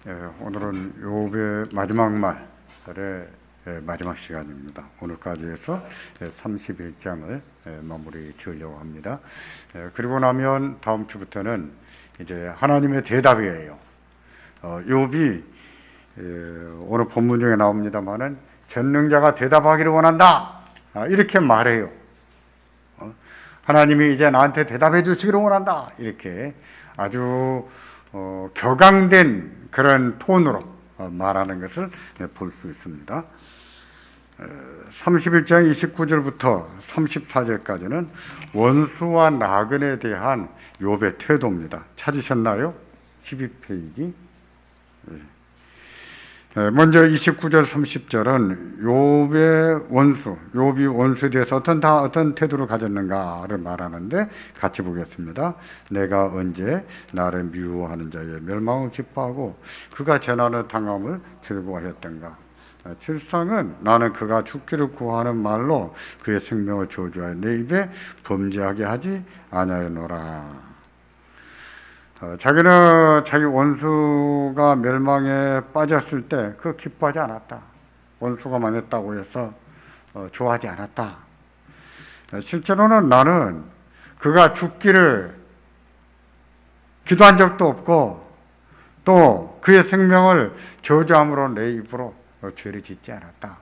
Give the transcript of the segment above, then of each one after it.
오늘은 욥의 마지막 말의 마지막 시간입니다. 오늘까지 해서 31장을 마무리 지으려고 합니다. 그리고 나면 다음 주부터는 이제 하나님의 대답이에요. 욥이 오늘 본문 중에 나옵니다만은 전능자가 대답하기를 원한다, 이렇게 말해요. 하나님이 이제 나한테 대답해 주시기를 원한다, 이렇게 아주 격앙된 그런 톤으로 말하는 것을 볼 수 있습니다. 31장 29절부터 34절까지는 원수와 나그네에 대한 욥의 태도입니다. 찾으셨나요? 12페이지. 먼저 29절 30절은 욥이 원수에 대해서 어떤 태도를 가졌는가를 말하는데 같이 보겠습니다. 내가 언제 나를 미워하는 자의 멸망을 기뻐하고 그가 재난을 당함을 즐거워하였던가. 7상은 나는 그가 죽기를 구하는 말로 그의 생명을 저주하여 내 입에 범죄하게 하지 아니하였노라. 자기는 자기 원수가 멸망에 빠졌을 때 그 기뻐하지 않았다. 원수가 망했다고 해서 좋아하지 않았다. 실제로는 나는 그가 죽기를 기도한 적도 없고 또 그의 생명을 저주함으로 내 입으로 죄를 짓지 않았다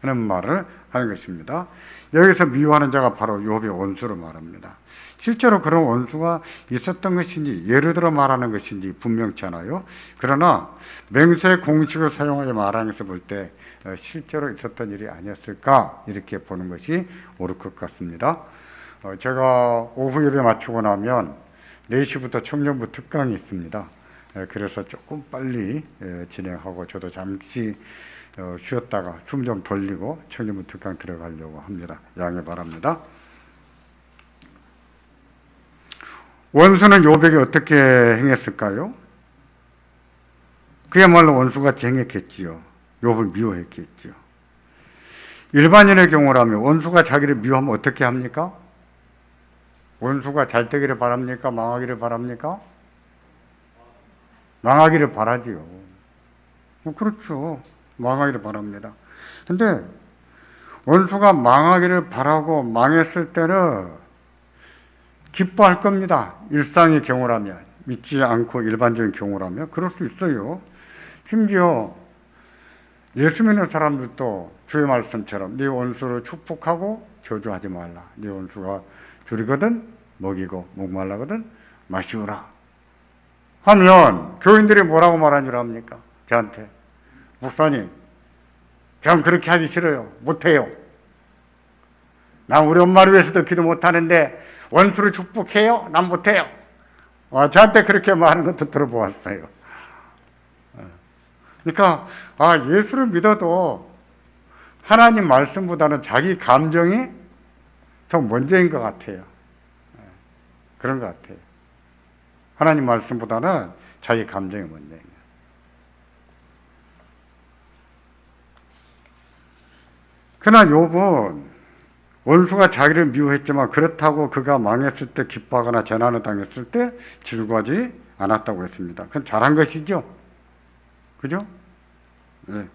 하는 말을 하는 것입니다. 여기서 미워하는 자가 바로 욥의 원수를 말합니다. 실제로 그런 원수가 있었던 것인지 예를 들어 말하는 것인지 분명치 않아요. 그러나 맹세 공식을 사용하여 말하는 것을 볼 때 실제로 있었던 일이 아니었을까, 이렇게 보는 것이 옳을 것 같습니다. 제가 오후 예배 마치고 나면 4시부터 청년부 특강이 있습니다. 그래서 조금 빨리 진행하고 저도 잠시 쉬었다가 숨 좀 돌리고 청년부 특강 들어가려고 합니다. 양해 바랍니다. 원수는 욥에게 어떻게 행했을까요? 그야말로 원수같이 행했겠지요. 욥을 미워했겠지요. 일반인의 경우라면 원수가 자기를 미워하면 어떻게 합니까? 원수가 잘 되기를 바랍니까? 망하기를 바랍니까? 망하기를 바라지요. 그렇죠. 망하기를 바랍니다. 근데 원수가 망하기를 바라고 망했을 때는 기뻐할 겁니다. 일상의 경우라면, 믿지 않고 일반적인 경우라면 그럴 수 있어요. 심지어 예수 믿는 사람들도 주의 말씀처럼 네 원수를 축복하고 저주하지 말라. 네 원수가 줄이거든 먹이고 목말라거든 마시우라 하면 교인들이 뭐라고 말한 줄 압니까? 저한테, 목사님, 전 그렇게 하기 싫어요. 못해요. 난 우리 엄마를 위해서도 기도 못하는데 원수를 축복해요? 난 못해요. 저한테 그렇게 말하는 것도 들어보았어요. 그러니까 예수를 믿어도 하나님 말씀보다는 자기 감정이 더 먼저인 것 같아요. 그런 것 같아요. 하나님 말씀보다는 자기 감정이 먼저인 거예요. 그러나 욥은 원수가 자기를 미워했지만 그렇다고 그가 망했을 때 기뻐하거나 재난을 당했을 때 즐거워하지 않았다고 했습니다. 그건 잘한 것이죠. 그죠? 네.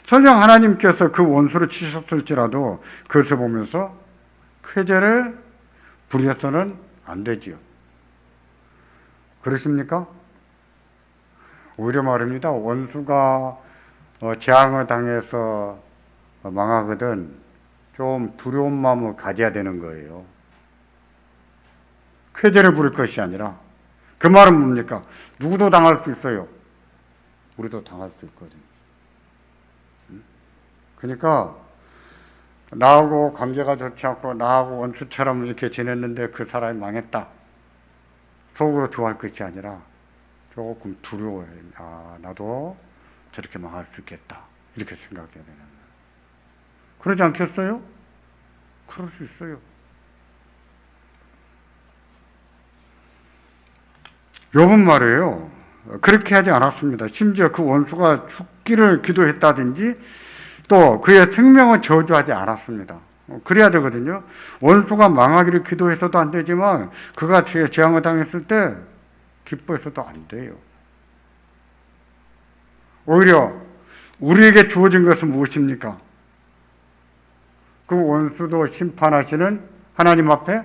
설령 하나님께서 그 원수를 치셨을지라도 그것을 보면서 쾌재를 부려서는 안 되지요. 그렇습니까? 오히려 말입니다. 원수가 재앙을 당해서 망하거든 좀 두려운 마음을 가져야 되는 거예요. 쾌재를 부릴 것이 아니라. 그 말은 뭡니까? 누구도 당할 수 있어요. 우리도 당할 수 있거든요. 그러니까 나하고 관계가 좋지 않고 나하고 원수처럼 이렇게 지냈는데 그 사람이 망했다, 속으로 좋아할 것이 아니라 조금 두려워해요. 나도 저렇게 망할 수 있겠다, 이렇게 생각해야 되는 거예요. 그러지 않겠어요? 그럴 수 있어요. 욥은 말이에요, 그렇게 하지 않았습니다. 심지어 그 원수가 죽기를 기도했다든지 또 그의 생명을 저주하지 않았습니다. 그래야 되거든요. 원수가 망하기를 기도해서도 안 되지만 그가 재앙을 당했을 때 기뻐해서도 안 돼요. 오히려 우리에게 주어진 것은 무엇입니까? 그 원수도 심판하시는 하나님 앞에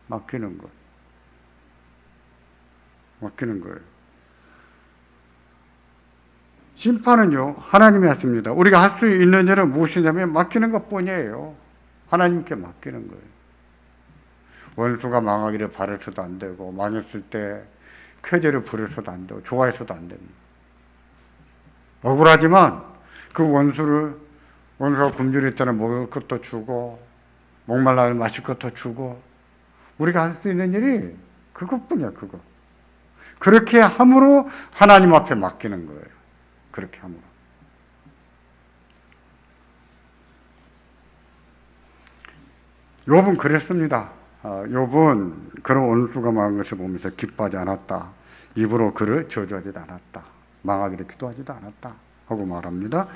맡기는 것. 맡기는 거예요. 심판은요, 하나님이 하십니다. 우리가 할 수 있는 일은 무엇이냐면 맡기는 것 뿐이에요. 하나님께 맡기는 거예요. 원수가 망하기를 바라서도 안 되고, 망했을 때 쾌재를 부려서도 안 되고, 좋아해서도 안 됩니다. 억울하지만 그 원수가 굶주릴 때는 먹을 것도 주고, 목말라를 마실 것도 주고, 우리가 할 수 있는 일이 그것뿐이야, 그거. 그렇게 함으로 하나님 앞에 맡기는 거예요. 그렇게 함으로. 욥은 그랬습니다. 욥은 그런 원수가 망한 것을 보면서 기뻐하지 않았다. 입으로 그를 저주하지도 않았다. 망하기를 기도하지도 않았다. 하고 말합니다.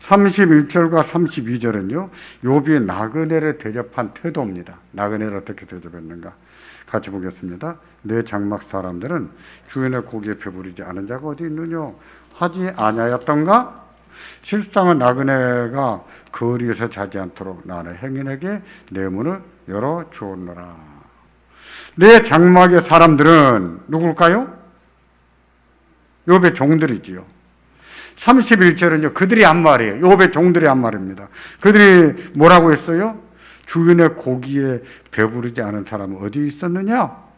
31절과 32절은요. 욥이 나그네를 대접한 태도입니다. 나그네를 어떻게 대접했는가. 같이 보겠습니다. 내 장막 사람들은 주인의 고기에 배부르지 않은 자가 어디 있느냐 하지 아니하였던가? 실상은 나그네가 거리에서 자지 않도록 나는 행인에게 내 문을 열어 주었노라. 내 장막의 사람들은 누굴까요? 욥의 종들이지요. 31절은요, 그들이 한 말이에요. 욥의 종들이 한 말입니다. 그들이 뭐라고 했어요? 주인의 고기에 배부르지 않은 사람은 어디 있었느냐?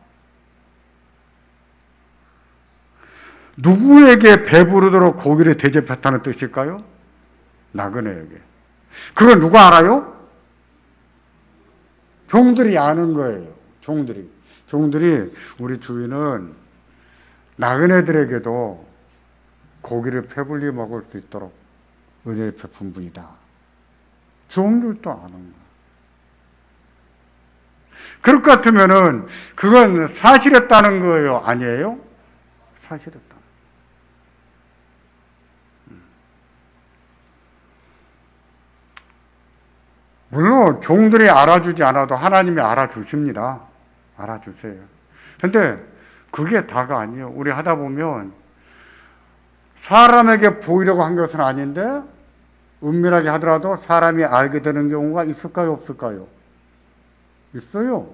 누구에게 배부르도록 고기를 대접했다는 뜻일까요? 나그네에게. 그걸 누가 알아요? 종들이 아는 거예요. 종들이 우리 주인은 나그네들에게도 고기를 배불리 먹을 수 있도록 은혜를 베푼 분이다. 종들도 아는 거예요. 그럴 것 같으면은 그건 사실이었다는 거예요? 아니에요? 사실이었다. 물론 종들이 알아주지 않아도 하나님이 알아주십니다. 알아주세요. 근데 그게 다가 아니에요. 우리 하다 보면 사람에게 보이려고 한 것은 아닌데 은밀하게 하더라도 사람이 알게 되는 경우가 있을까요? 없을까요? 있어요.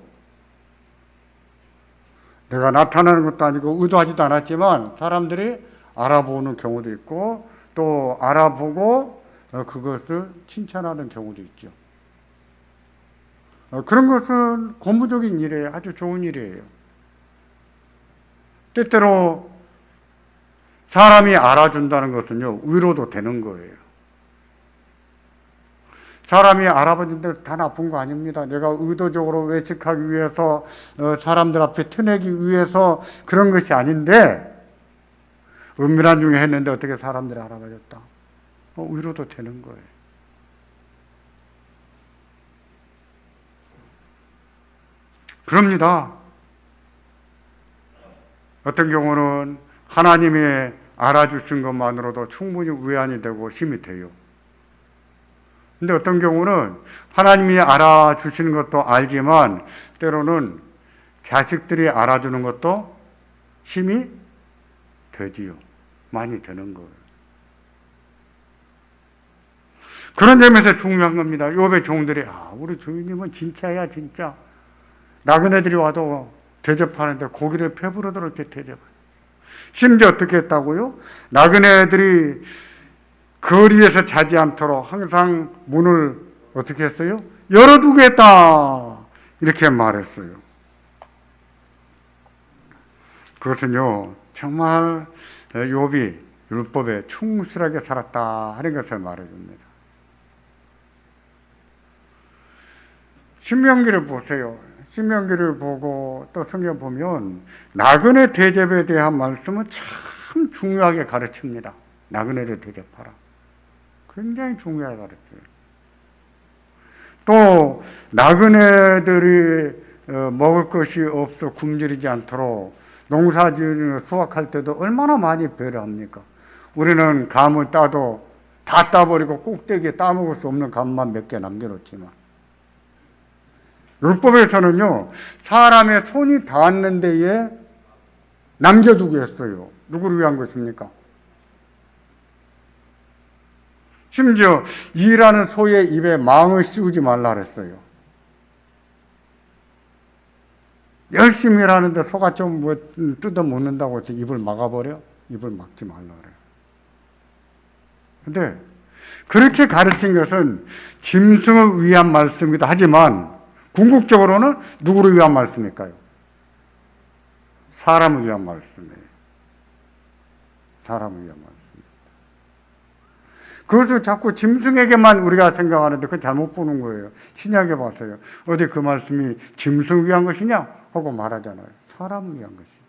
내가 나타나는 것도 아니고 의도하지도 않았지만 사람들이 알아보는 경우도 있고 또 알아보고 그것을 칭찬하는 경우도 있죠. 그런 것은 고무적인 일이에요. 아주 좋은 일이에요. 때때로 사람이 알아준다는 것은요, 위로도 되는 거예요. 사람이 알아보는데 다 나쁜 거 아닙니다. 내가 의도적으로 외식하기 위해서, 사람들 앞에 트내기 위해서 그런 것이 아닌데, 은밀한 중에 했는데 어떻게 사람들이 알아봐줬다. 위로도 되는 거예요. 그럽니다. 어떤 경우는 하나님이 알아주신 것만으로도 충분히 위안이 되고 힘이 돼요. 근데 어떤 경우는 하나님이 알아주시는 것도 알지만 때로는 자식들이 알아주는 것도 힘이 되지요. 많이 되는 거예요. 그런 점에서 중요한 겁니다. 욥의 종들이 우리 주인님은 진짜야 진짜. 나그네들이 와도 대접하는데 고기를 배부르도록 이렇게 대접해요. 심지어 어떻게 했다고요? 나그네들이 거리에서 자지 않도록 항상 문을 어떻게 했어요? 열어두겠다. 이렇게 말했어요. 그것은요, 정말 욥이 율법에 충실하게 살았다 하는 것을 말해줍니다. 신명기를 보세요. 신명기를 보고 또 성경 보면 나그네 대접에 대한 말씀은 참 중요하게 가르칩니다. 나그네를 대접하라. 굉장히 중요하게 가르쳐요. 또 나그네들이 먹을 것이 없어 굶주리지 않도록 농사지을 수확할 때도 얼마나 많이 배려합니까? 우리는 감을 따도 다 따버리고 꼭대기에 따먹을 수 없는 감만 몇 개 남겨놓지만 율법에서는요, 사람의 손이 닿았는 데에 남겨두게 했어요. 누구를 위한 것입니까? 심지어 일하는 소의 입에 망을 씌우지 말라 그랬어요. 열심히 일하는데 소가 좀 뭐 뜯어 먹는다고 해서 입을 막아버려? 입을 막지 말라 그래요. 근데 그렇게 가르친 것은 짐승을 위한 말씀이기도 하지만 궁극적으로는 누구를 위한 말씀일까요? 사람을 위한 말씀이에요. 사람을 위한 말씀입니다. 그것을 자꾸 짐승에게만 우리가 생각하는데 그건 잘못 보는 거예요. 신약에 봤어요. 어디 그 말씀이 짐승을 위한 것이냐? 하고 말하잖아요. 사람을 위한 것이죠.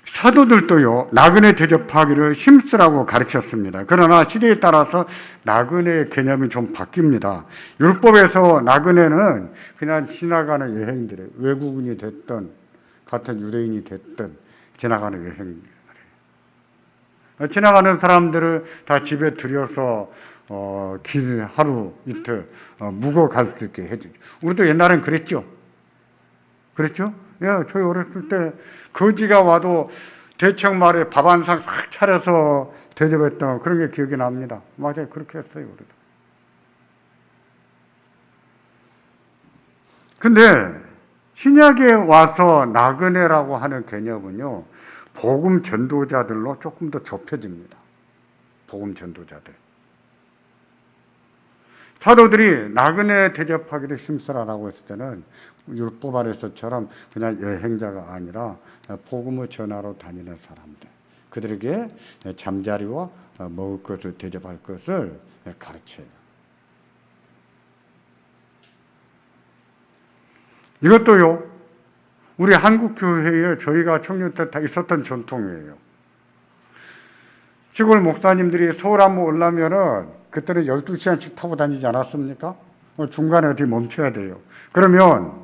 사도들도요, 나그네 대접하기를 힘쓰라고 가르쳤습니다. 그러나 시대에 따라서 나그네의 개념이 좀 바뀝니다. 율법에서 나그네는 그냥 지나가는 여행들이에요. 외국인이 됐든, 같은 유대인이 됐든, 지나가는 여행들이에요. 지나가는 사람들을 다 집에 들여서, 하루, 이틀, 묵어 갈 수 있게 해주죠. 우리도 옛날엔 그랬죠? 그랬죠? 예, 저희 어렸을 때 거지가 와도 대청 말에 밥 한 상 싹 차려서 대접했던 그런 게 기억이 납니다. 맞아요. 그렇게 했어요, 우리도. 근데 신약에 와서 나그네라고 하는 개념은요, 복음 전도자들로 조금 더 좁혀집니다. 복음 전도자들. 사도들이 나그네 대접하기를 힘쓰라라고 했을 때는 율법 아래서처럼 그냥 여행자가 아니라 복음을 전하러 다니는 사람들, 그들에게 잠자리와 먹을 것을 대접할 것을 가르쳐요. 이것도요, 우리 한국 교회에 저희가 청년 때 다 있었던 전통이에요. 시골 목사님들이 서울 한번 오려면은 그때는 12시간씩 타고 다니지 않았습니까? 중간에 어디 멈춰야 돼요. 그러면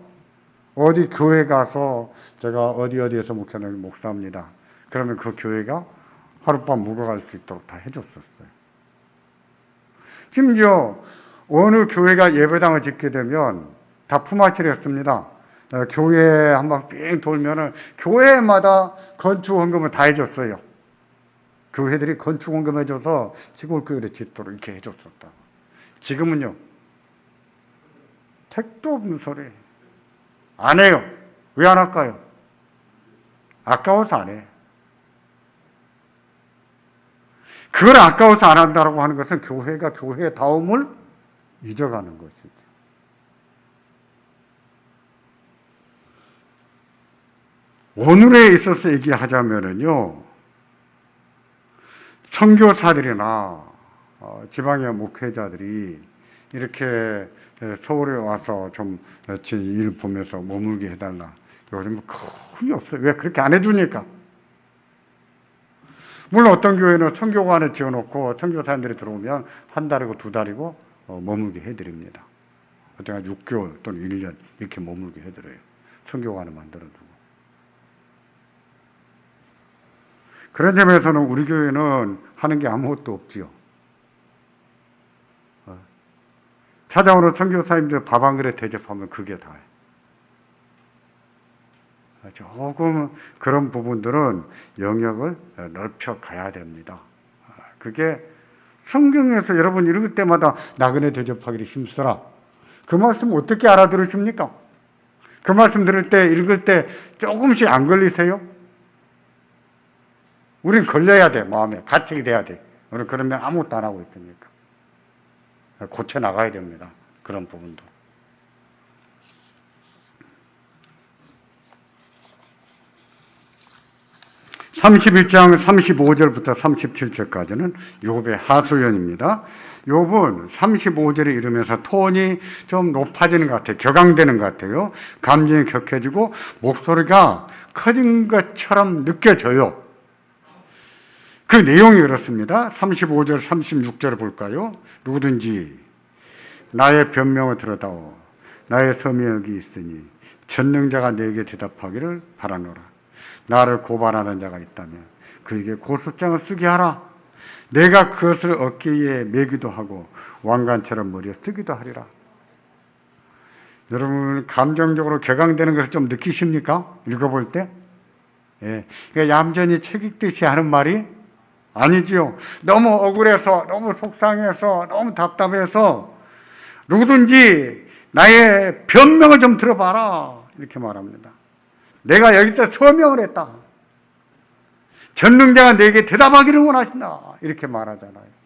어디 교회 가서 제가 어디에서 목회하는 목사입니다. 그러면 그 교회가 하룻밤 묵어갈 수 있도록 다 해줬었어요. 심지어 어느 교회가 예배당을 짓게 되면 다 품앗이를 했습니다. 교회 한번 삥 돌면은 교회마다 건축 헌금을 다 해줬어요. 교회들이 건축 헌금해줘서 시골 교회를 짓도록 이렇게 해줬었다. 지금은요, 택도 없는 소리. 안 해요. 왜 안 할까요? 아까워서 안 해. 그걸 아까워서 안 한다고 하는 것은 교회가 교회의 다움을 잊어가는 것이죠. 오늘에 있어서 얘기하자면은요, 선교사들이나 지방의 목회자들이 이렇게 서울에 와서 좀 제 일 보면서 머물게 해달라. 요즘 거의 없어요. 왜 그렇게 안 해주니까. 물론 어떤 교회는 선교관을 지어놓고 선교사님들이 들어오면 한 달이고 두 달이고 머물게 해드립니다. 어떤 6개월 또는 1년 이렇게 머물게 해드려요. 선교관을 만들어두고. 그런 점에서는 우리 교회는 하는 게 아무것도 없지요. 찾아오는 선교사님들 밥 한 그릇 대접하면 그게 다예요. 조금 그런 부분들은 영역을 넓혀 가야 됩니다. 그게 성경에서 여러분 읽을 때마다 나그네 대접하기를 힘쓰라. 그 말씀 어떻게 알아들으십니까? 그 말씀 들을 때, 읽을 때 조금씩 안 걸리세요? 우린 걸려야 돼, 마음에. 가책이 돼야 돼. 우리는 그러면 아무것도 안 하고 있으니까. 고쳐 나가야 됩니다. 그런 부분도. (31장) 35절부터 37절까지는 욥의 하소연입니다. 욥은 35절에 이르면서 톤이 좀 높아지는 것 같아요. 격앙되는 것 같아요. 감정이 격해지고 목소리가 커진 것처럼 느껴져요. 그 내용이 그렇습니다. 35절, 36절을 볼까요? 누구든지 나의 변명을 들어다오. 나의 섬이 여기 있으니 전능자가 내게 대답하기를 바라노라. 나를 고발하는 자가 있다면 그에게 고소장을 쓰게 하라. 내가 그것을 어깨에 매기도 하고 왕관처럼 머리에 쓰기도 하리라. 여러분 감정적으로 격앙되는 것을 좀 느끼십니까? 읽어볼 때? 예. 그러니까 얌전히 책 읽듯이 하는 말이 아니지요. 너무 억울해서, 너무 속상해서, 너무 답답해서 누구든지 나의 변명을 좀 들어봐라. 이렇게 말합니다. 내가 여기서 서명을 했다. 전능자가 내게 대답하기를 원하신다. 이렇게 말하잖아요.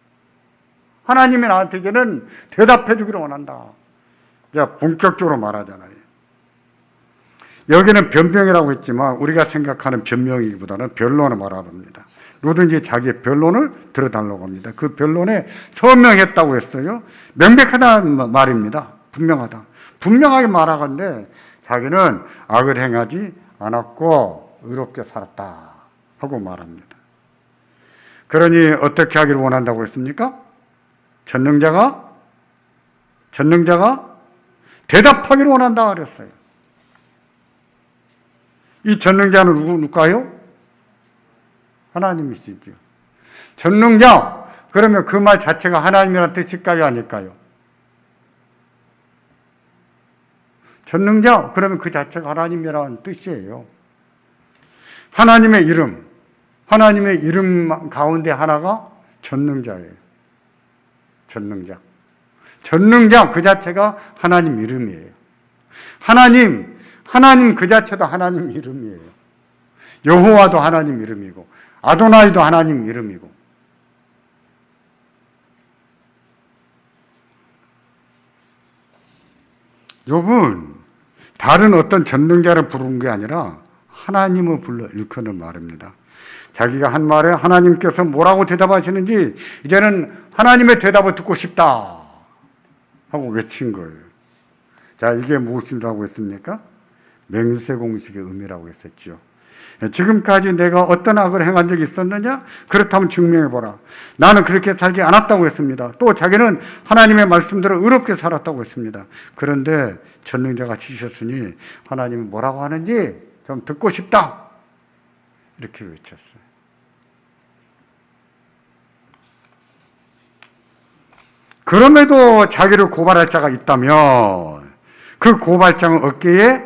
하나님이 나한테 이제는 대답해 주기를 원한다. 자, 본격적으로 말하잖아요. 여기는 변명이라고 했지만 우리가 생각하는 변명이기보다는 변론을 말합니다. 누구든지 자기의 변론을 들어달라고 합니다. 그 변론에 서명했다고 했어요. 명백하다는 말입니다. 분명하다. 분명하게 말하건대 자기는 악을 행하지 않았고 의롭게 살았다 하고 말합니다. 그러니 어떻게 하기를 원한다고 했습니까? 전능자가 대답하기를 원한다 그랬어요. 이 전능자는 누굴까요? 하나님이시죠. 전능자, 그러면 그 말 자체가 하나님이라는 뜻일까요? 아닐까요? 전능자, 그러면 그 자체가 하나님이라는 뜻이에요. 하나님의 이름 가운데 하나가 전능자예요. 전능자 그 자체가 하나님 이름이에요. 하나님 그 자체도 하나님 이름이에요. 여호와도 하나님 이름이고 아도나이도 하나님 이름이고. 욥은 다른 어떤 전능자를 부른 게 아니라 하나님을 불러 일컫는 말입니다. 자기가 한 말에 하나님께서 뭐라고 대답하시는지 이제는 하나님의 대답을 듣고 싶다 하고 외친 거예요. 자, 이게 무엇이라고 했습니까? 맹세공식의 의미라고 했었죠. 지금까지 내가 어떤 악을 행한 적이 있었느냐? 그렇다면 증명해보라. 나는 그렇게 살지 않았다고 했습니다. 또 자기는 하나님의 말씀대로 의롭게 살았다고 했습니다. 그런데 전능자가 지셨으니 하나님이 뭐라고 하는지 좀 듣고 싶다. 이렇게 외쳤어요. 그럼에도 자기를 고발할 자가 있다면 그 고발장을 어깨에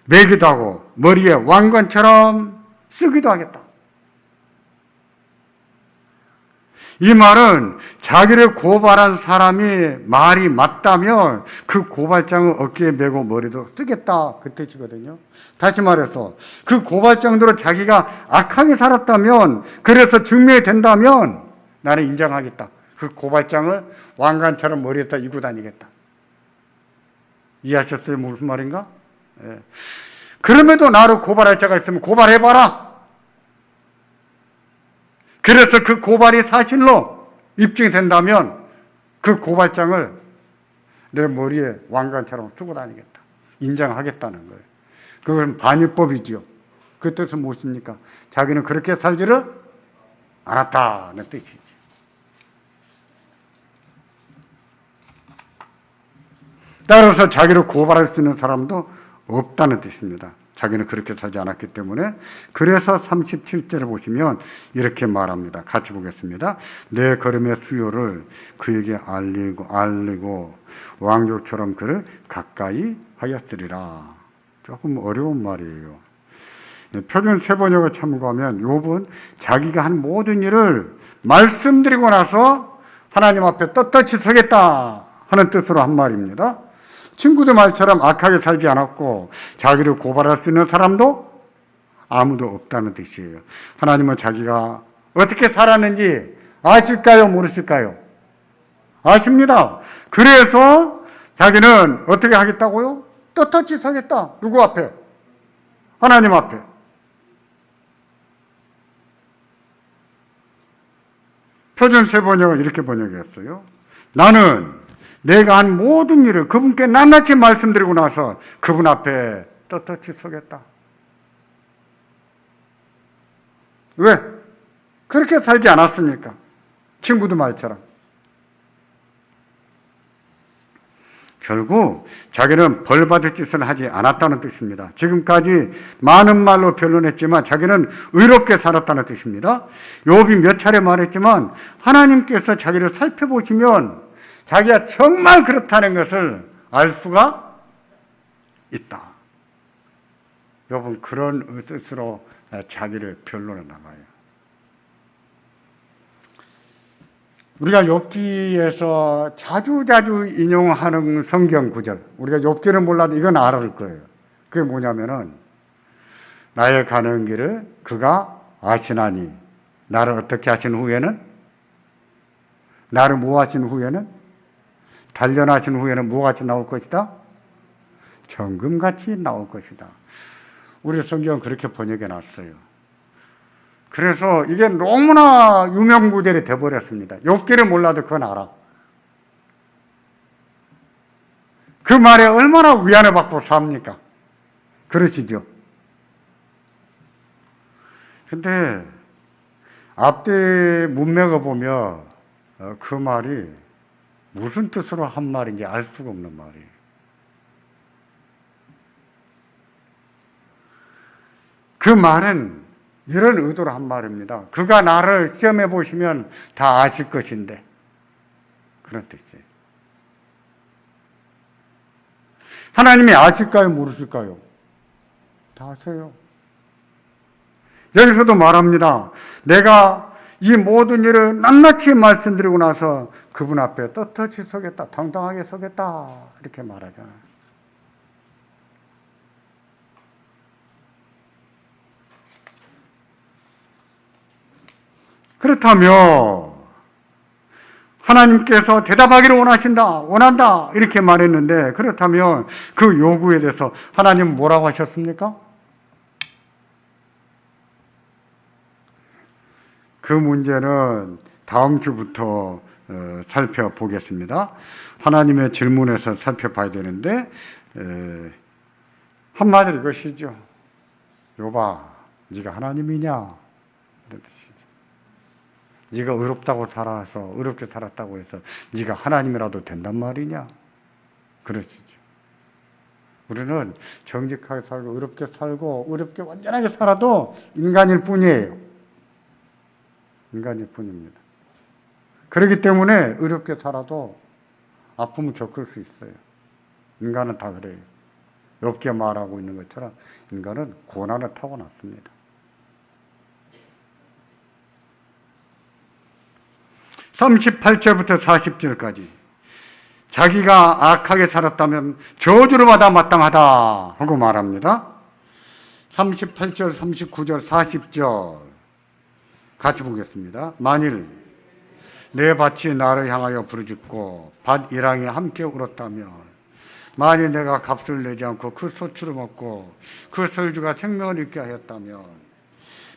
매기도 하고 머리에 왕관처럼 쓰기도 하겠다. 이 말은 자기를 고발한 사람이 말이 맞다면 그 고발장을 어깨에 메고 머리도 쓰겠다 그 뜻이거든요. 다시 말해서 그 고발장대로 자기가 악하게 살았다면, 그래서 증명이 된다면 나는 인정하겠다. 그 고발장을 왕관처럼 머리에다 이고 다니겠다. 이해하셨어요? 무슨 말인가? 예. 그럼에도 나를 고발할 자가 있으면 고발해봐라. 그래서 그 고발이 사실로 입증이 된다면 그 고발장을 내 머리에 왕관처럼 쓰고 다니겠다. 인정하겠다는 거예요. 그건 반유법이지요. 그 뜻은 무엇입니까? 자기는 그렇게 살지를 않았다는 뜻이지. 따라서 자기를 고발할 수 있는 사람도 없다는 뜻입니다. 자기는 그렇게 살지 않았기 때문에. 그래서 37절을 보시면 이렇게 말합니다. 같이 보겠습니다. 내 걸음의 수요를 그에게 알리고 왕족처럼 그를 가까이 하였으리라. 조금 어려운 말이에요. 표준 세번역을 참고하면 욥은 자기가 한 모든 일을 말씀드리고 나서 하나님 앞에 떳떳이 서겠다 하는 뜻으로 한 말입니다. 친구들 말처럼 악하게 살지 않았고 자기를 고발할 수 있는 사람도 아무도 없다는 뜻이에요. 하나님은 자기가 어떻게 살았는지 아실까요? 모르실까요? 아십니다. 그래서 자기는 어떻게 하겠다고요? 떳떳이 서겠다. 누구 앞에? 하나님 앞에. 표준 세번역은 이렇게 번역했어요. 나는 내가 한 모든 일을 그분께 낱낱이 말씀드리고 나서 그분 앞에 떳떳이 서겠다. 왜? 그렇게 살지 않았으니까. 친구들 말처럼. 결국 자기는 벌받을 짓을 하지 않았다는 뜻입니다. 지금까지 많은 말로 변론했지만 자기는 의롭게 살았다는 뜻입니다. 욥이 몇 차례 말했지만 하나님께서 자기를 살펴보시면 자기가 정말 그렇다는 것을 알 수가 있다. 욥은 그런 뜻으로 자기를 변론해 나가요. 우리가 욥기에서 자주자주 인용하는 성경 구절, 우리가 욥기를 몰라도 이건 알을 거예요. 그게 뭐냐면은 나의 가는 길을 그가 아시나니, 나를 어떻게 하신 후에는, 나를 뭐 하신 후에는, 단련하신 후에는 뭐같이 나올 것이다? 정금같이 나올 것이다. 우리 성경은 그렇게 번역해 놨어요. 그래서 이게 너무나 유명 구절이 되어버렸습니다. 욥기를 몰라도 그건 알아. 그 말에 얼마나 위안을 받고 삽니까? 그러시죠? 근데 앞뒤 문맥을 보면 그 말이 무슨 뜻으로 한 말인지 알 수가 없는 말이에요. 그 말은 이런 의도로 한 말입니다. 그가 나를 시험해 보시면 다 아실 것인데, 그런 뜻이에요. 하나님이 아실까요? 모르실까요? 다 아세요. 여기서도 말합니다. 내가 이 모든 일을 낱낱이 말씀드리고 나서 그분 앞에 떳떳이 서겠다, 당당하게 서겠다, 이렇게 말하잖아요. 그렇다면 하나님께서 대답하기를 원한다 이렇게 말했는데, 그렇다면 그 요구에 대해서 하나님은 뭐라고 하셨습니까? 그 문제는 다음 주부터 살펴보겠습니다. 하나님의 질문에서 살펴봐야 되는데, 한마디로 이것이죠. 욥아, 네가 하나님이냐? 이런 뜻이죠. 네가 의롭게 살았다고 해서 네가 하나님이라도 된단 말이냐? 그러시죠. 우리는 정직하게 살고 의롭게 살고 의롭게 완전하게 살아도 인간일 뿐이에요. 인간일 뿐입니다. 그렇기 때문에 의롭게 살아도 아픔을 겪을 수 있어요. 인간은 다 그래요. 욥기가 말하고 있는 것처럼 인간은 고난을 타고났습니다. 38절부터 40절까지 자기가 악하게 살았다면 저주를 받아 마땅하다 하고 말합니다. 38절, 39절, 40절 같이 보겠습니다. 만일 내 밭이 나를 향하여 부르짖고 밭 이랑이 함께 울었다면, 만일 내가 값을 내지 않고 그 소출을 먹고 그 소유주가 생명을 잃게 하였다면,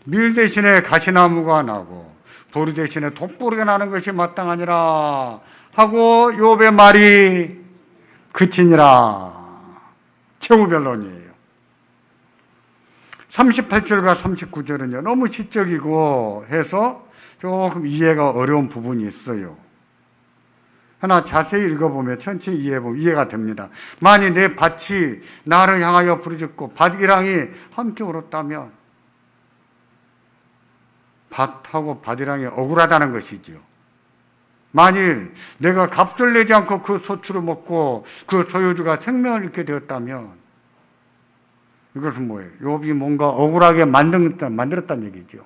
밀 대신에 가시나무가 나고 보리 대신에 돛보리가 나는 것이 마땅하니라 하고 욥의 말이 그치니라. 최후 변론이에요. 38절과 39절은요 너무 시적이고 해서 조금 이해가 어려운 부분이 있어요. 하나 자세히 읽어보면 천천히 이해해보면 이해가 됩니다. 만일 내 밭이 나를 향하여 부르짖고 밭 이랑이 함께 울었다면, 밭하고 밭이랑이 억울하다는 것이죠. 만일 내가 값을 내지 않고 그 소출을 먹고 그 소유주가 생명을 잃게 되었다면, 이것은 뭐예요? 욥이 뭔가 억울하게 만들었다는 얘기죠.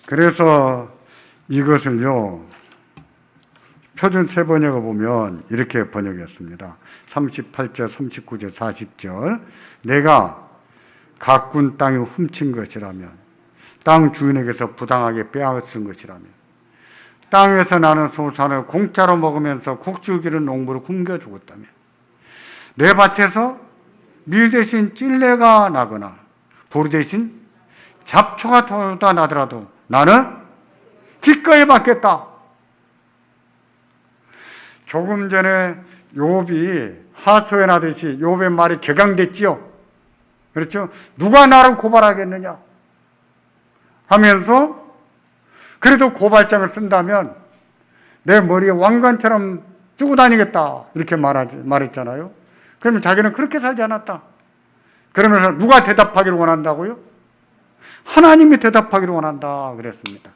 그래서 이것을요 표준 세 번역을 보면 이렇게 번역했습니다. 38절, 39절, 40절 내가 가꾼 땅이 훔친 것이라면, 땅 주인에게서 부당하게 빼앗은 것이라면, 땅에서 나는 소산을 공짜로 먹으면서 국주 기른 농부를 굶겨 죽었다면, 내 밭에서 밀 대신 찔레가 나거나 보리 대신 잡초가 돋아 나더라도 나는 기꺼이 받겠다. 조금 전에 욥이 하소연하듯이 욥의 말이 격앙됐지요. 그렇죠? 누가 나를 고발하겠느냐 하면서, 그래도 고발장을 쓴다면 내 머리에 왕관처럼 쓰고 다니겠다 이렇게 말했잖아요. 그러면 자기는 그렇게 살지 않았다. 그러면서 누가 대답하기를 원한다고요? 하나님이 대답하기를 원한다 그랬습니다.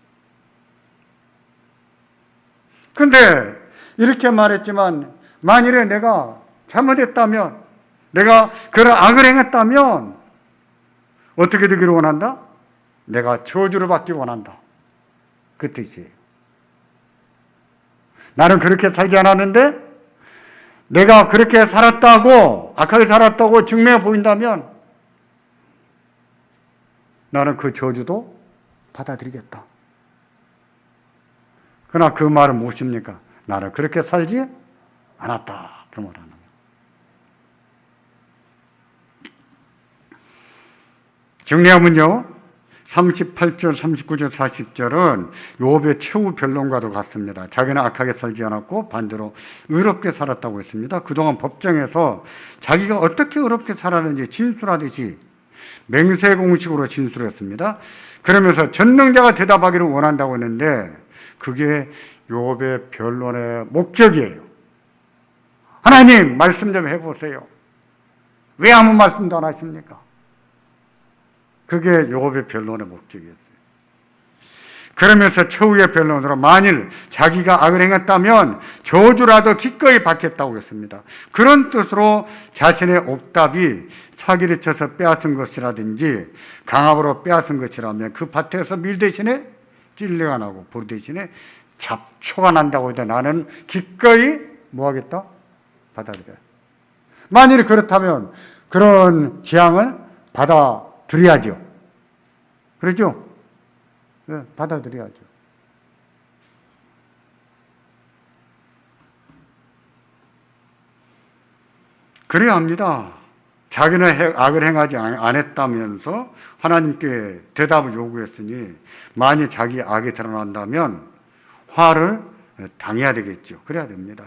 그런데 이렇게 말했지만, 만일에 내가 잘못했다면, 내가 그런 악을 행했다면 어떻게 되기를 원한다? 내가 저주를 받기 원한다. 그 뜻이에요. 나는 그렇게 살지 않았는데 내가 그렇게 살았다고, 악하게 살았다고 증명해 보인다면 나는 그 저주도 받아들이겠다. 그러나 그 말은 무엇입니까? 나는 그렇게 살지 않았다. 그 말하는 거예요. 정리하면요, 38절, 39절, 40절은 욥의 최후 변론과도 같습니다. 자기는 악하게 살지 않았고 반대로 의롭게 살았다고 했습니다. 그동안 법정에서 자기가 어떻게 의롭게 살았는지 진술하듯이 맹세 공식으로 진술했습니다. 그러면서 전능자가 대답하기를 원한다고 했는데 그게 욥의 변론의 목적이에요. 하나님, 말씀 좀 해보세요. 왜 아무 말씀도 안 하십니까? 그게 욥의 변론의 목적이었어요. 그러면서 최후의 변론으로 만일 자기가 악을 행했다면 저주라도 기꺼이 받겠다고 했습니다. 그런 뜻으로 자신의 옥답이 사기를 쳐서 빼앗은 것이라든지 강압으로 빼앗은 것이라면 그 밭에서 밀 대신에 찔레가 나고 불 대신에 잡초가 난다고 해도 나는 기꺼이 뭐 하겠다? 받아들여요. 만일 그렇다면 그런 재앙을 받아들여야죠. 그렇죠? 네, 받아들여야죠. 그래야 합니다. 자기는 악을 행하지 않았다면서 하나님께 대답을 요구했으니 만일 자기 악이 드러난다면 화를 당해야 되겠죠. 그래야 됩니다.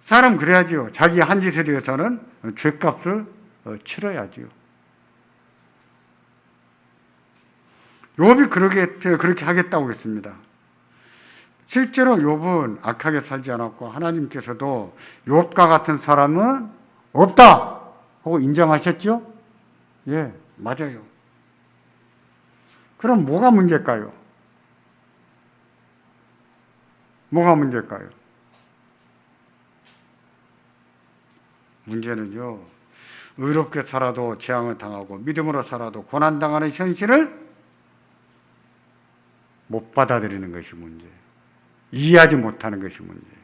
사람 그래야죠. 자기 한 짓에 대해서는 죄값을 치러야죠. 욥이 그렇게 하겠다고 했습니다. 실제로 욥은 악하게 살지 않았고 하나님께서도 욥과 같은 사람은 없다 하고 인정하셨죠? 예, 맞아요. 그럼 뭐가 문제일까요? 뭐가 문제일까요? 문제는요, 의롭게 살아도 재앙을 당하고 믿음으로 살아도 고난당하는 현실을 못 받아들이는 것이 문제예요. 이해하지 못하는 것이 문제예요.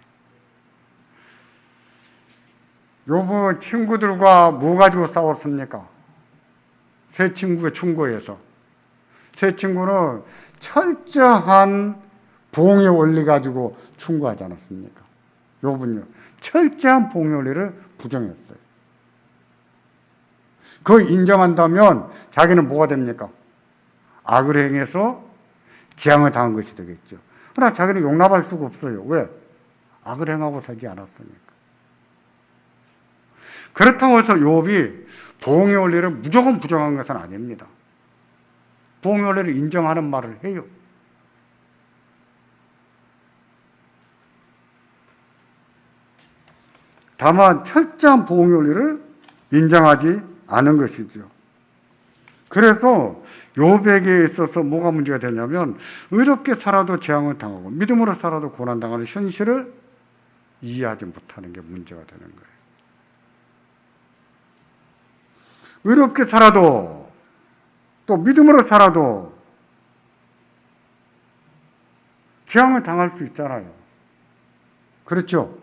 욥은 친구들과 뭐 가지고 싸웠습니까? 세 친구의 충고에서. 세 친구는 철저한 부흥의 원리 가지고 충고하지 않았습니까? 욥은요, 철저한 부흥의 원리를 부정했어요. 그 인정한다면 자기는 뭐가 됩니까? 악을 행해서 재앙을 당한 것이 되겠죠. 그러나 자기는 용납할 수가 없어요. 왜? 악을 행하고 살지 않았으니까. 그렇다고 해서 욥이 부흥의 원리를 무조건 부정한 것은 아닙니다. 부흥의 원리를 인정하는 말을 해요. 다만 철저한 부흥의 원리를 인정하지 않은 것이죠. 그래서 욥에게 있어서 뭐가 문제가 되냐면 의롭게 살아도 재앙을 당하고 믿음으로 살아도 고난당하는 현실을 이해하지 못하는 게 문제가 되는 거예요. 의롭게 살아도 또 믿음으로 살아도 재앙을 당할 수 있잖아요. 그렇죠?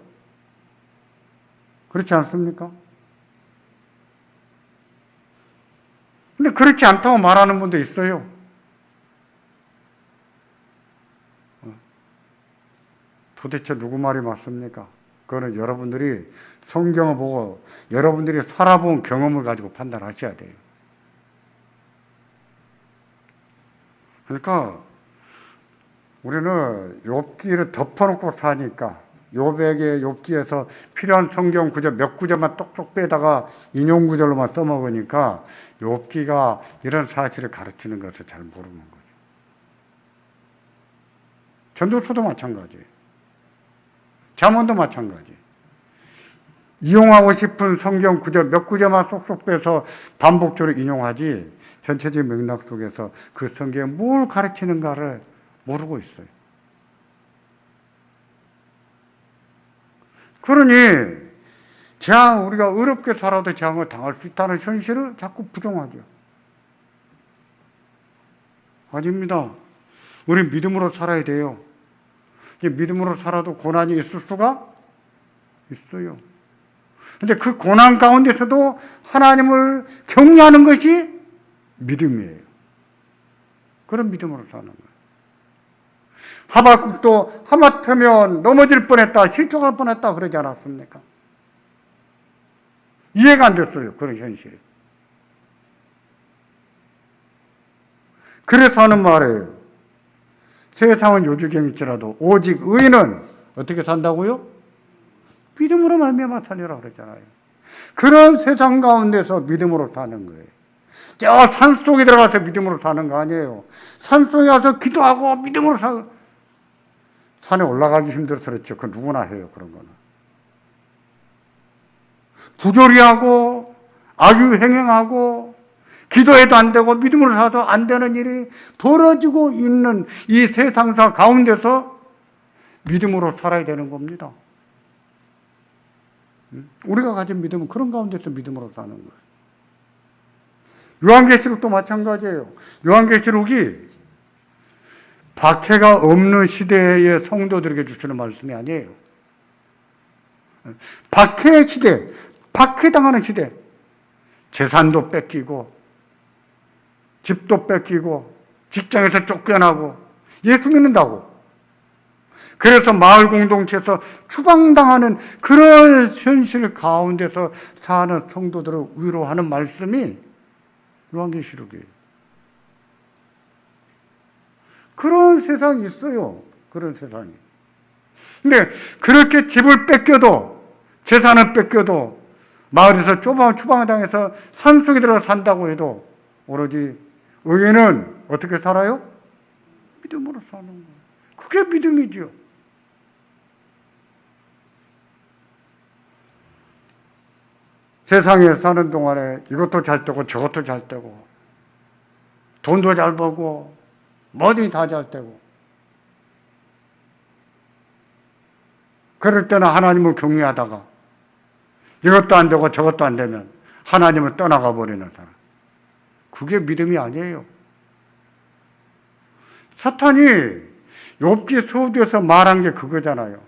그렇지 않습니까? 근데 그렇지 않다고 말하는 분도 있어요. 도대체 누구 말이 맞습니까? 그거는 여러분들이 성경을 보고 여러분들이 살아본 경험을 가지고 판단하셔야 돼요. 그러니까 우리는 욥기를 덮어놓고 사니까 욥에게 욥기에서 필요한 성경 구절 몇 구절만 똑똑 빼다가 인용 구절로만 써먹으니까 욥기가 이런 사실을 가르치는 것을 잘 모르는 거죠. 전도서도 마찬가지예요. 잠언도 마찬가지예요. 이용하고 싶은 성경 구절 몇 구절만 쏙쏙 빼서 반복적으로 인용하지 전체적인 맥락 속에서 그 성경이 뭘 가르치는가를 모르고 있어요. 그러니 우리가 어렵게 살아도 재앙을 당할 수 있다는 현실을 자꾸 부정하죠. 아닙니다. 우리 믿음으로 살아야 돼요. 믿음으로 살아도 고난이 있을 수가 있어요. 근데 그 고난 가운데서도 하나님을 경외하는 것이 믿음이에요. 그런 믿음으로 사는 거예요. 하박국도 하마터면 넘어질 뻔했다, 실족할 뻔했다 그러지 않았습니까? 이해가 안 됐어요. 그런 현실이. 그래서 하는 말이에요. 세상은 요주경일지라도 오직 의인은 어떻게 산다고요? 믿음으로 말미암아 살리라 그랬잖아요. 그런 세상 가운데서 믿음으로 사는 거예요. 저 산속에 들어가서 믿음으로 사는 거 아니에요. 산속에 가서 기도하고 믿음으로 산에 올라가기 힘들어서 그렇죠. 그 누구나 해요. 그런 거는. 부조리하고 악유행행하고 기도해도 안 되고 믿음으로 살아도 안 되는 일이 벌어지고 있는 이 세상사 가운데서 믿음으로 살아야 되는 겁니다. 우리가 가진 믿음은 그런 가운데서 믿음으로 사는 거예요. 요한계시록도 마찬가지예요. 요한계시록이 박해가 없는 시대의 성도들에게 주시는 말씀이 아니에요. 박해의 시대, 박해당하는 시대, 재산도 뺏기고 집도 뺏기고 직장에서 쫓겨나고 예수 믿는다고 그래서 마을 공동체에서 추방당하는 그런 현실 가운데서 사는 성도들을 위로하는 말씀이 요한계시록이에요. 그런 세상이 있어요. 그런 세상이. 근데 그렇게 집을 뺏겨도 재산을 뺏겨도 마을에서 추방당해서 산속에 들어가 산다고 해도 오로지 의인은 어떻게 살아요? 믿음으로 사는 거예요. 그게 믿음이죠. 세상에 사는 동안에 이것도 잘 되고 저것도 잘 되고 돈도 잘 벌고 뭐든 다 잘 되고 그럴 때는 하나님을 경외하다가 이것도 안 되고 저것도 안 되면 하나님을 떠나가 버리는 사람. 그게 믿음이 아니에요. 사탄이 욥기 서두에서 말한 게 그거잖아요.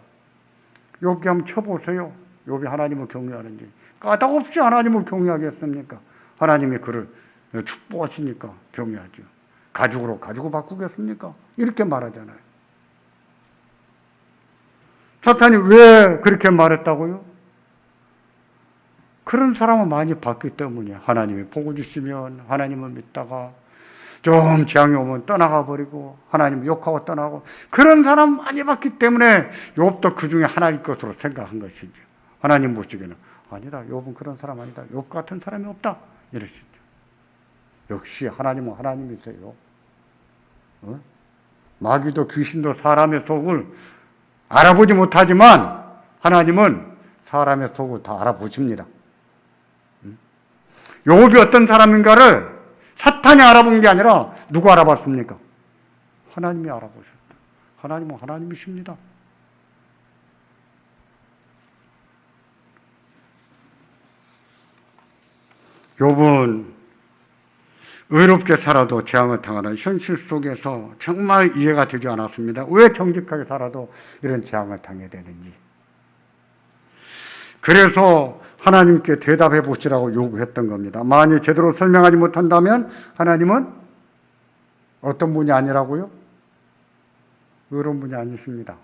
욥기 한번 쳐보세요. 욥이 하나님을 경외하는지. 까닭없이 하나님을 경외하겠습니까? 하나님이 그를 축복하시니까 경외하죠. 가죽으로 가지고 바꾸겠습니까? 이렇게 말하잖아요. 사탄이 왜 그렇게 말했다고요? 그런 사람은 많이 봤기 때문이에요. 하나님이 복을 주시면 하나님을 믿다가 좀 재앙이 오면 떠나가 버리고 하나님 욕하고 떠나고 그런 사람 많이 봤기 때문에 욥도 그 중에 하나일 것으로 생각한 것이죠. 하나님 보시기에는 아니다. 욥은 그런 사람 아니다. 욥 같은 사람이 없다. 이러시죠. 역시 하나님은 하나님이세요. 마귀도 귀신도 사람의 속을 알아보지 못하지만 하나님은 사람의 속을 다 알아보십니다. 욥이 어떤 사람인가를 사탄이 알아본 게 아니라 누가 알아봤습니까? 하나님이 알아보셨다. 하나님은 하나님이십니다. 욥은 의롭게 살아도 재앙을 당하는 현실 속에서 정말 이해가 되지 않았습니다. 왜 정직하게 살아도 이런 재앙을 당해야 되는지. 그래서 하나님께 대답해 보시라고 요구했던 겁니다. 만일 제대로 설명하지 못한다면 하나님은 어떤 분이 아니라고요? 의로운 분이 아니십니다.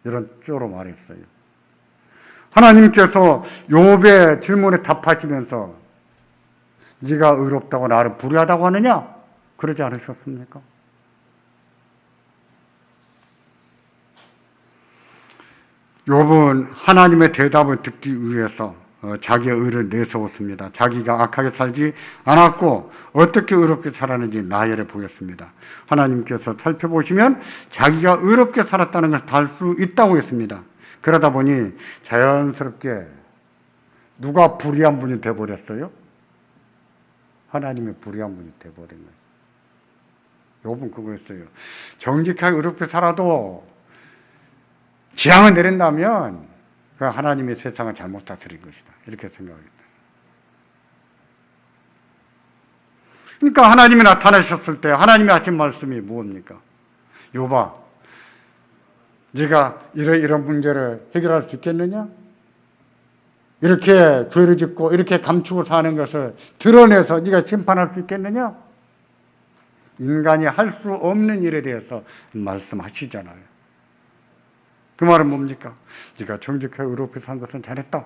이런 쪽으로 말했어요. 하나님께서 욥의 질문에 답하시면서 네가 의롭다고 나를 불의하다고 하느냐? 그러지 않으셨습니까? 욥은 하나님의 대답을 듣기 위해서 자기의 의를 내세웠습니다. 자기가 악하게 살지 않았고 어떻게 의롭게 살았는지 나열해 보였습니다. 하나님께서 살펴보시면 자기가 의롭게 살았다는 것을 알 수 있다고 했습니다. 그러다 보니 자연스럽게 누가 불의한 분이 되어버렸어요? 하나님의 불의한 분이 되어버린 거예요. 욥은 그거였어요. 정직하게 의롭게 살아도 재앙을 내린다면 그러니까 하나님이 세상을 잘못 다스린 것이다. 이렇게 생각합니다. 그러니까 하나님이 나타나셨을 때 하나님이 하신 말씀이 뭡니까? 여봐, 네가 이런 문제를 해결할 수 있겠느냐? 이렇게 죄를 짓고 이렇게 감추고 사는 것을 드러내서 네가 심판할 수 있겠느냐? 인간이 할 수 없는 일에 대해서 말씀하시잖아요. 그 말은 뭡니까? 네가 정직하게 의롭게 산 것은 잘했다.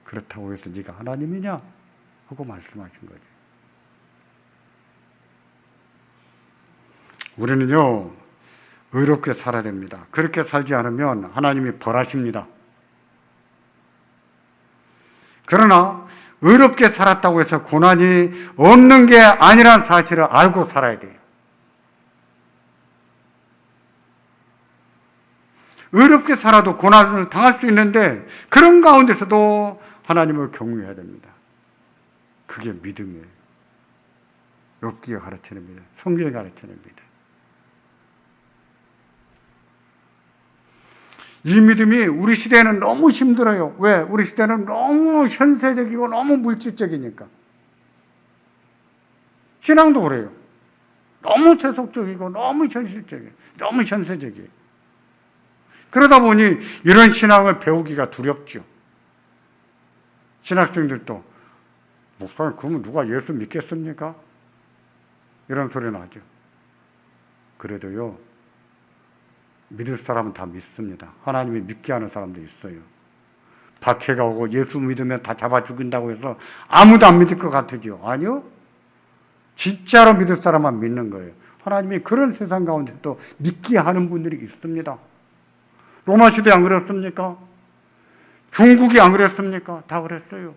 그렇다고 해서 네가 하나님이냐? 하고 말씀하신 거죠. 우리는요, 의롭게 살아야 됩니다. 그렇게 살지 않으면 하나님이 벌하십니다. 그러나 의롭게 살았다고 해서 고난이 없는 게 아니란 사실을 알고 살아야 돼요. 의롭게 살아도 고난을 당할 수 있는데 그런 가운데서도 하나님을 경외해야 됩니다. 그게 믿음이에요. 욥기가 가르치는 믿음, 성경이 가르치는 믿음. 이 믿음이 우리 시대에는 너무 힘들어요. 왜? 우리 시대는 너무 현세적이고 너무 물질적이니까. 신앙도 그래요. 너무 세속적이고 너무 현실적이에요. 너무 현세적이에요. 그러다 보니 이런 신앙을 배우기가 두렵죠. 신학생들도 목사님, 그러면 누가 예수 믿겠습니까? 이런 소리는 하죠. 그래도요, 믿을 사람은 다 믿습니다. 하나님이 믿게 하는 사람도 있어요. 박해가 오고 예수 믿으면 다 잡아 죽인다고 해서 아무도 안 믿을 것 같으죠. 아니요. 진짜로 믿을 사람만 믿는 거예요. 하나님이 그런 세상 가운데도 믿게 하는 분들이 있습니다. 로마 시대 안 그랬습니까? 중국이 안 그랬습니까? 다 그랬어요.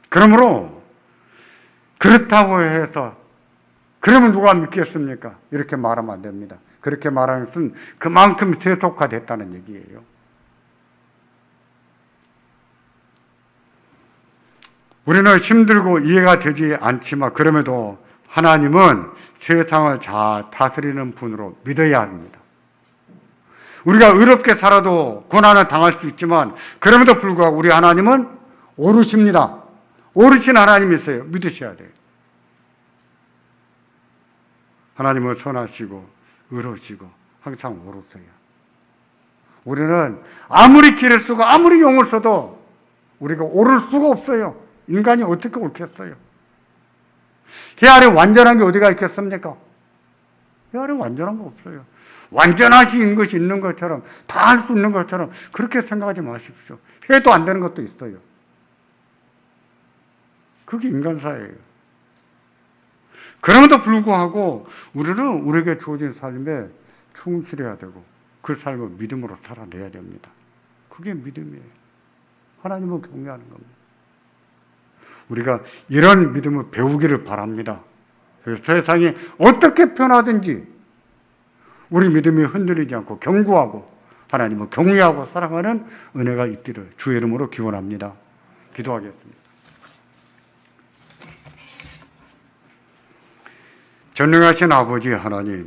그러므로 그렇다고 해서 그러면 누가 믿겠습니까? 이렇게 말하면 안 됩니다. 그렇게 말하는 것은 그만큼 세속화됐다는 얘기예요. 우리는 힘들고 이해가 되지 않지만 그럼에도 하나님은 세상을 잘 다스리는 분으로 믿어야 합니다. 우리가 의롭게 살아도 고난을 당할 수 있지만 그럼에도 불구하고 우리 하나님은 오르십니다. 오르신 하나님이세요. 믿으셔야 돼요. 하나님은 선하시고 의로우시고 항상 오르세요. 우리는 아무리 길을 쓰고 아무리 용을 써도 우리가 오를 수가 없어요. 인간이 어떻게 옳겠어요? 해 아래 완전한 게 어디가 있겠습니까? 해 아래 완전한 거 없어요. 완전하신 것이 있는 것처럼 다 할 수 있는 것처럼 그렇게 생각하지 마십시오. 해도 안 되는 것도 있어요. 그게 인간사예요. 그럼에도 불구하고 우리는 우리에게 주어진 삶에 충실해야 되고 그 삶을 믿음으로 살아내야 됩니다. 그게 믿음이에요. 하나님을 경외하는 겁니다. 우리가 이런 믿음을 배우기를 바랍니다. 세상이 어떻게 변하든지 우리 믿음이 흔들리지 않고 견고하고 하나님을 경외하고 사랑하는 은혜가 있기를 주의 이름으로 기원합니다. 기도하겠습니다. 전능하신 아버지 하나님,